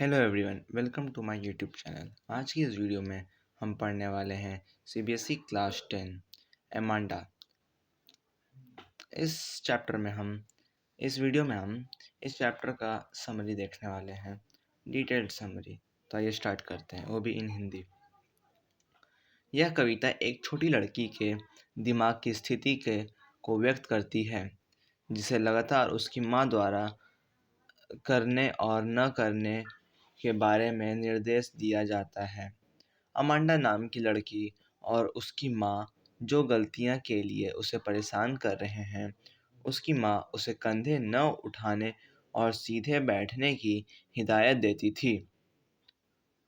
Hello everyone, welcome to my YouTube channel. आज की इस वीडियो में हम पढ़ने वाले हैं सीबीएसई क्लास 10 एमांडा। इस वीडियो में हम इस चैप्टर का समरी देखने वाले हैं, डिटेल्ड समरी। तो आइए स्टार्ट करते हैं, वो भी इन हिंदी। यह कविता एक छोटी लड़की के दिमाग की स्थिति को व्यक्त करती है, जिसे लगातार उसकी माँ द्वारा करने और न करने के बारे में निर्देश दिया जाता है। अमांडा नाम की लड़की और उसकी माँ जो गलतियाँ के लिए उसे परेशान कर रहे हैं, उसकी माँ उसे कंधे न उठाने और सीधे बैठने की हिदायत देती थी।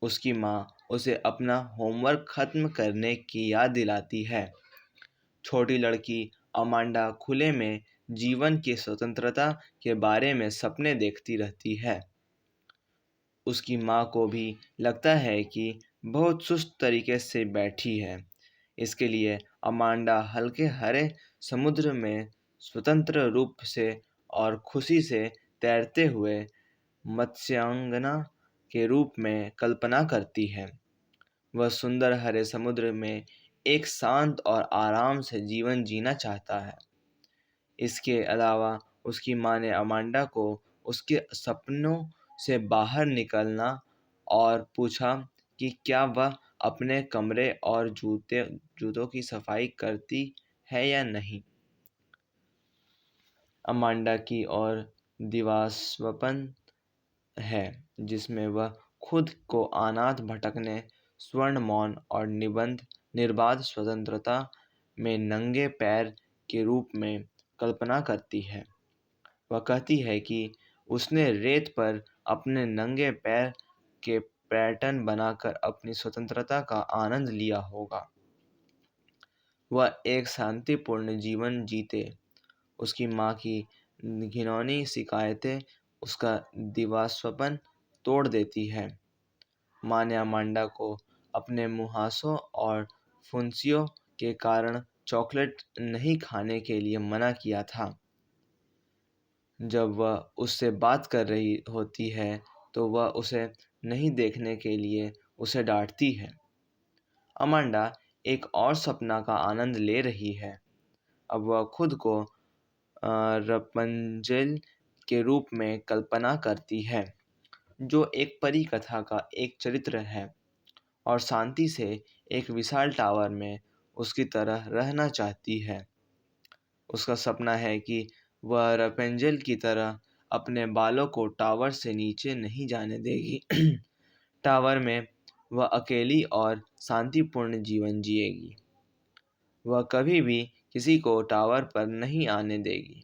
उसकी माँ उसे अपना होमवर्क खत्म करने की याद दिलाती है। छोटी लड़की अमांडा खुले में जीवन की स्वतंत्रता के बारे में सपने देखती रहती है। उसकी माँ को भी लगता है कि बहुत सुस्त तरीके से बैठी है। इसके लिए अमांडा हल्के हरे समुद्र में स्वतंत्र रूप से और खुशी से तैरते हुए मत्स्यांगना के रूप में कल्पना करती है। वह सुंदर हरे समुद्र में एक शांत और आराम से जीवन जीना चाहता है। इसके अलावा उसकी माँ ने अमांडा को उसके सपनों से बाहर निकलना और पूछा कि क्या वह अपने कमरे और जूतों की सफाई करती है या नहीं। अमांडा की और दिवास्वप्न है, जिसमें वह खुद को अनाथ भटकने, स्वर्ण मौन और निर्बाध स्वतंत्रता में नंगे पैर के रूप में कल्पना करती है। वह कहती है कि उसने रेत पर अपने नंगे पैर के पैटर्न बनाकर अपनी स्वतंत्रता का आनंद लिया होगा। वह एक शांतिपूर्ण जीवन जीते। उसकी माँ की घिनौनी शिकायतें उसका दिवास्वप्न तोड़ देती है। माँ ने अमांडा को अपने मुहासों और फुंसियों के कारण चॉकलेट नहीं खाने के लिए मना किया था। जब वह उससे बात कर रही होती है तो वह उसे नहीं देखने के लिए उसे डांटती है। अमांडा एक और सपना का आनंद ले रही है। अब वह खुद को रपंजेल के रूप में कल्पना करती है, जो एक परी कथा का एक चरित्र है और शांति से एक विशाल टावर में उसकी तरह रहना चाहती है। उसका सपना है कि वह रपेंजल की तरह अपने बालों को टावर से नीचे नहीं जाने देगी। टावर में वह अकेली और शांतिपूर्ण जीवन जिएगी। वह कभी भी किसी को टावर पर नहीं आने देगी।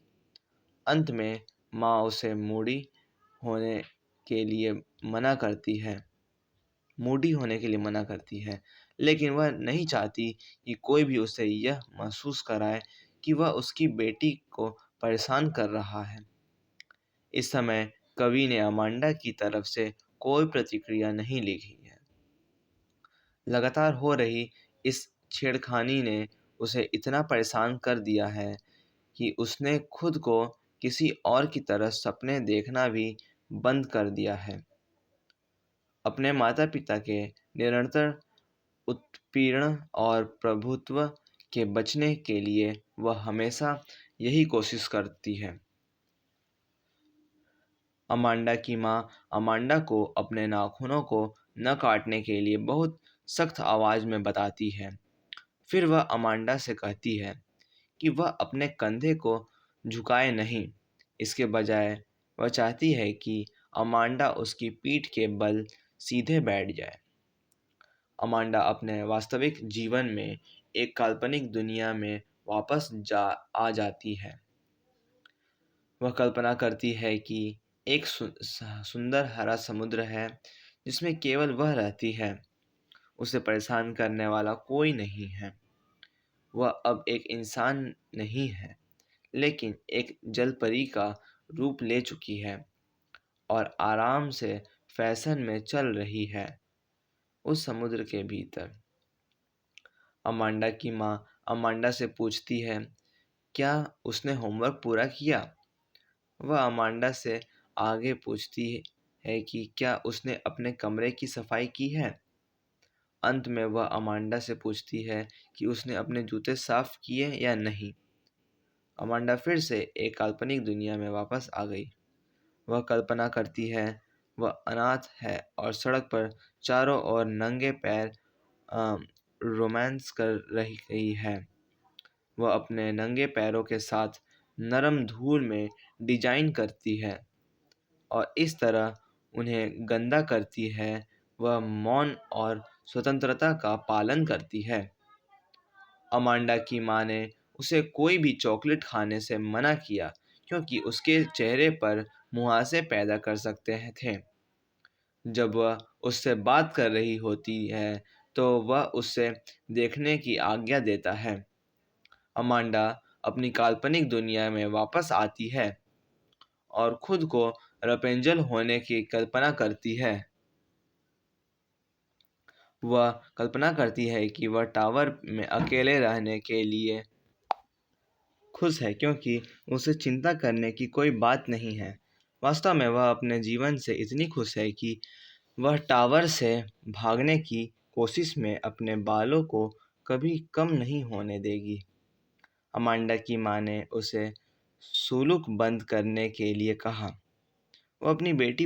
अंत में माँ उसे होने के लिए मना करती है मूडी होने के लिए मना करती है, लेकिन वह नहीं चाहती कि कोई भी उसे यह महसूस कराए कि वह उसकी बेटी को परेशान कर रहा है। इस समय कवि ने अमांडा की तरफ से कोई प्रतिक्रिया नहीं लिखी है। लगातार हो रही इस छेड़खानी ने उसे इतना परेशान कर दिया है कि उसने खुद को किसी और की तरह सपने देखना भी बंद कर दिया है। अपने माता पिता के निरंतर उत्पीड़न और प्रभुत्व के बचने के लिए वह हमेशा यही कोशिश करती है। अमांडा की माँ अमांडा को अपने नाखूनों को न काटने के लिए बहुत सख्त आवाज़ में बताती है। फिर वह अमांडा से कहती है कि वह अपने कंधे को झुकाए नहीं। इसके बजाय वह चाहती है कि अमांडा उसकी पीठ के बल सीधे बैठ जाए। अमांडा अपने वास्तविक जीवन में एक काल्पनिक दुनिया में वापस आ जाती है। वह कल्पना करती है कि एक सुंदर हरा समुद्र है जिसमें केवल वह रहती है। उसे परेशान करने वाला कोई नहीं है। वह अब एक इंसान नहीं है, लेकिन एक जलपरी का रूप ले चुकी है और आराम से फैशन में चल रही है उस समुद्र के भीतर। अमांडा की माँ अमांडा से पूछती है, क्या उसने होमवर्क पूरा किया? वह अमांडा से आगे पूछती है कि क्या उसने अपने कमरे की सफाई की है। अंत में वह अमांडा से पूछती है कि उसने अपने जूते साफ किए या नहीं। अमांडा फिर से एक काल्पनिक दुनिया में वापस आ गई। वह कल्पना करती है वह अनाथ है और सड़क पर चारों ओर नंगे पैर रोमांस कर रही गई है। वह अपने नंगे पैरों के साथ नरम धूल में डिजाइन करती है और इस तरह उन्हें गंदा करती है। वह मौन और स्वतंत्रता का पालन करती है। अमांडा की माँ ने उसे कोई भी चॉकलेट खाने से मना किया क्योंकि उसके चेहरे पर मुहासे पैदा कर सकते थे। जब वह उससे बात कर रही होती है तो वह उससे देखने की आज्ञा देता है। अमांडा अपनी काल्पनिक दुनिया में वापस आती है और खुद को रपेंजल होने की कल्पना करती है। वह कल्पना करती है कि वह टावर में अकेले रहने के लिए खुश है क्योंकि उसे चिंता करने की कोई बात नहीं है। वास्तव में वह अपने जीवन से इतनी खुश है कि वह टावर से भागने की कोशिश में अपने बालों को कभी कम नहीं होने देगी। अमांडा की माँ ने उसे सुलूक बंद करने के लिए कहा। वो अपनी बेटी